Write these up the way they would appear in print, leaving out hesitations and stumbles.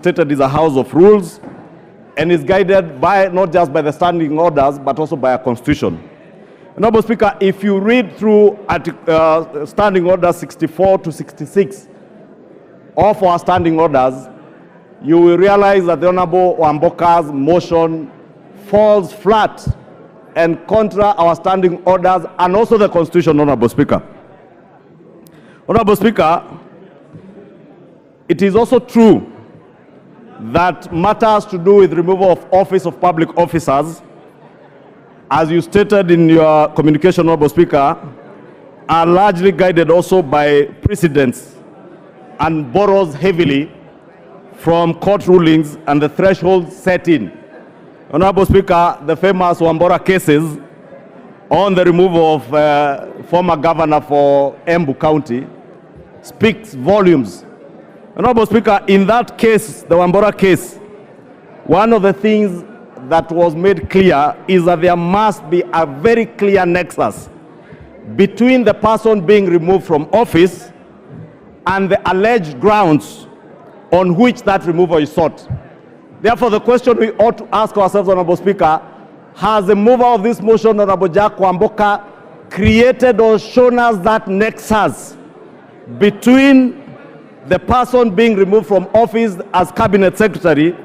Stated is a house of rules and is guided by not just by the standing orders but also by a constitution. Honorable Speaker, if you read through standing orders 64 to 66 of our standing orders, you will realize that the Honorable Wamboka's motion falls flat and contra our standing orders and also the constitution, Honorable Speaker. Honorable Speaker, it is also true that matters to do with removal of office of public officers, as you stated in your communication, Honorable Speaker, are largely guided also by precedents and borrows heavily from court rulings and the threshold set in. Honorable Speaker, the famous Wamboka cases on the removal of former governor for Embu County speaks volumes. Honorable Speaker, in that case, the Wamboka case, one of the things that was made clear is that there must be a very clear nexus between the person being removed from office and the alleged grounds on which that removal is sought. Therefore, the question we ought to ask ourselves, Honorable Speaker, has the mover of this motion, Honorable Jack Wamboka, created or shown us that nexus between the person being removed from office as cabinet secretary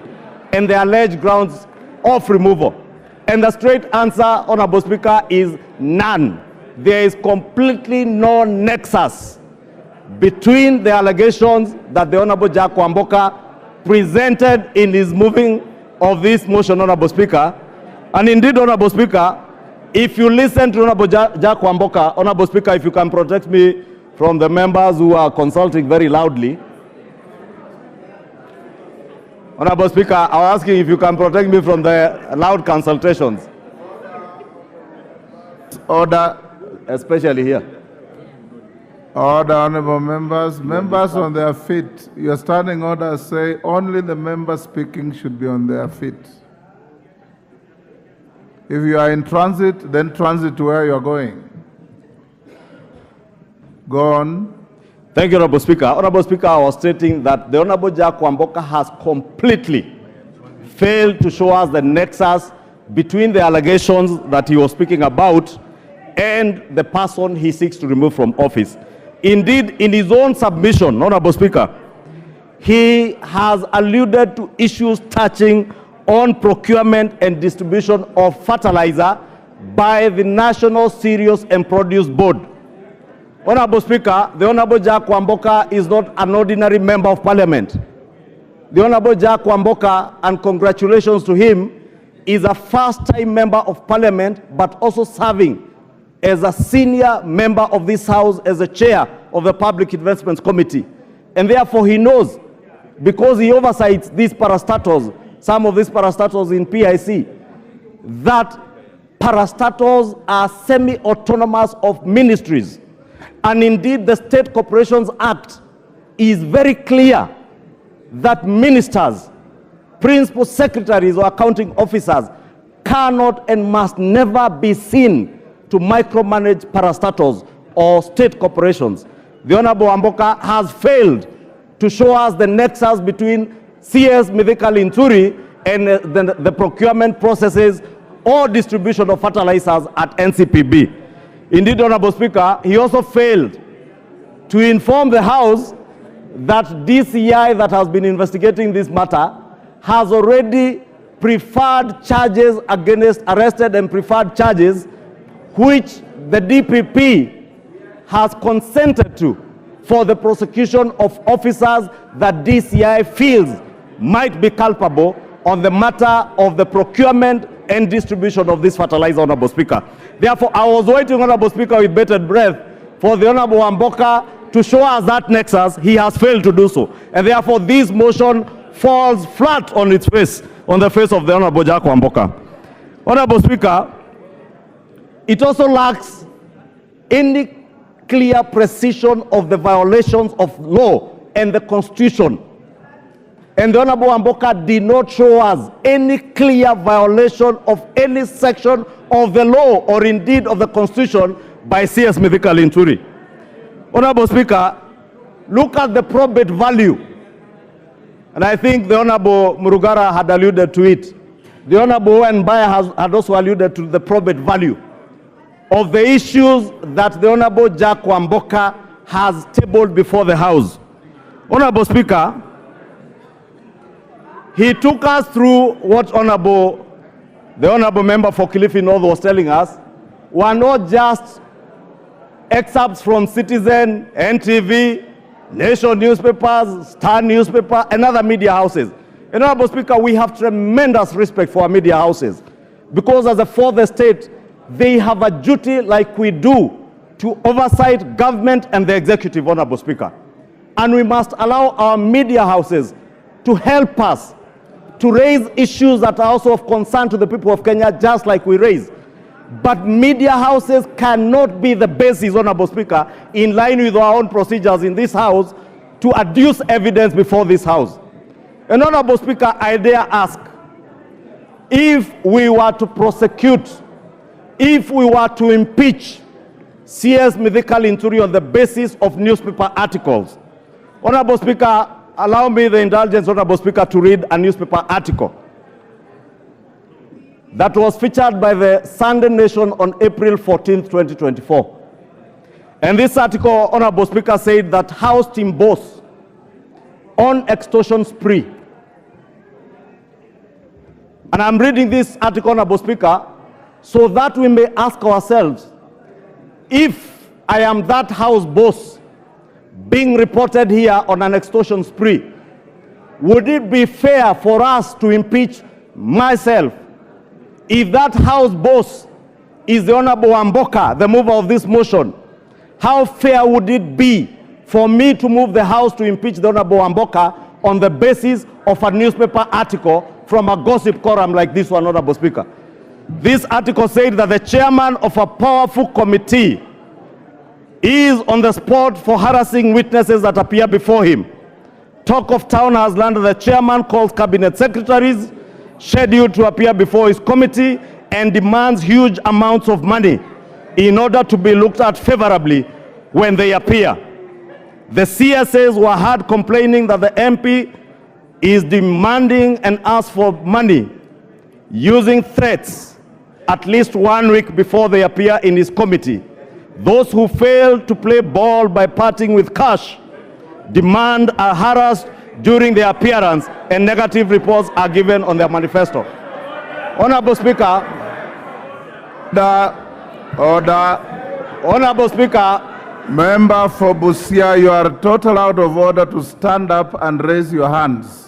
and the alleged grounds of removal? And the straight answer, Honorable Speaker, is none. There is completely no nexus between the allegations that the Honorable Jack Wamboka presented in his moving of this motion, Honorable Speaker. And indeed, Honorable Speaker, if you listen to Honorable Jack Wamboka, Honorable Speaker, if you can protect me from the members who are consulting very loudly. Honorable Speaker, I was asking if you can protect me from the loud consultations. Order. Especially here. Order, honorable members. Members on their feet. Your standing orders say only the members speaking should be on their feet. If you are in transit, then transit to where you are going. Go on. Thank you, Honorable Speaker. Honorable Speaker, I was stating that the Honorable Jack Wamboka has completely failed to show us the nexus between the allegations that he was speaking about and the person he seeks to remove from office. Indeed, in his own submission, Honorable Speaker, he has alluded to issues touching on procurement and distribution of fertilizer by the National Cereals and Produce Board. Honorable Speaker, the Honorable Jack Wamboka is not an ordinary member of Parliament. The Honorable Jack Wamboka, and congratulations to him, is a first-time member of Parliament, but also serving as a senior member of this House as a chair of the Public Investments Committee. And therefore he knows, because he oversees these parastatals, some of these parastatals in PIC, that parastatals are semi-autonomous of ministries. And indeed, the State Corporations Act is very clear that ministers, principal secretaries or accounting officers cannot and must never be seen to micromanage parastatals or state corporations. The Honorable Wamboka has failed to show us the nexus between CS Linturi and the procurement processes or distribution of fertilizers at NCPB. Indeed, Honorable Speaker, he also failed to inform the House that DCI that has been investigating this matter has already preferred charges against arrested and preferred charges which the DPP has consented to for the prosecution of officers that DCI feels might be culpable on the matter of the procurement and distribution of this fertilizer, Honorable Speaker. Therefore, I was waiting, Honorable Speaker, with bated breath for the Honorable Wamboka to show us that nexus. He has failed to do so. And therefore, this motion falls flat on its face, on the face of the Honorable Jack Wamboka. Honorable Speaker, it also lacks any clear precision of the violations of law and the Constitution. And the Honorable Wamboka did not show us any clear violation of any section of the law or indeed of the Constitution by CS Honorable Speaker, look at the probate value And I think the Honorable Murugara had alluded to it. The Honorable Mbaya had also alluded to the probate value of the issues that the Honorable Jack Wamboka has tabled before the House. Honorable Speaker, he took us through what the Honorable Member for Kilifi North was telling us were not just excerpts from Citizen, NTV, Nation newspapers, Star newspaper, and other media houses. And Honorable Speaker, we have tremendous respect for our media houses because as a fourth estate, they have a duty like we do to oversight government and the executive, Honorable Speaker. And we must allow our media houses to help us to raise issues that are also of concern to the people of Kenya, just like we raise. But media houses cannot be the basis, Honorable Speaker, in line with our own procedures in this House, to adduce evidence before this House. And Honorable Speaker, I dare ask, if we were to prosecute, if we were to impeach CS Mithika Linturi on the basis of newspaper articles, Honorable Speaker, allow me the indulgence, Honorable Speaker, to read a newspaper article that was featured by the Sunday Nation on April 14, 2024. And this article, Honorable Speaker, said that House team boss on extortion spree. And I'm reading this article, Honorable Speaker, so that we may ask ourselves, if I am that House boss being reported here on an extortion spree, would it be fair for us to impeach myself? If that House boss is the Honorable Wamboka, the mover of this motion, how fair would it be for me to move the House to impeach the Honorable Wamboka on the basis of a newspaper article from a gossip column like this one, Honorable Speaker? This article said that the chairman of a powerful committee is on the spot for harassing witnesses that appear before him. Talk of town has landed the chairman calls cabinet secretaries scheduled to appear before his committee and demands huge amounts of money in order to be looked at favorably when they appear. The CSAs were heard complaining that the MP is demanding and asks for money using threats at least 1 week before they appear in his committee. Those who fail to play ball by parting with cash demand are harassed during their appearance and negative reports are given on their manifesto. Honorable Speaker, Honorable Speaker, Member for Busia, you are total out of order to stand up and raise your hands.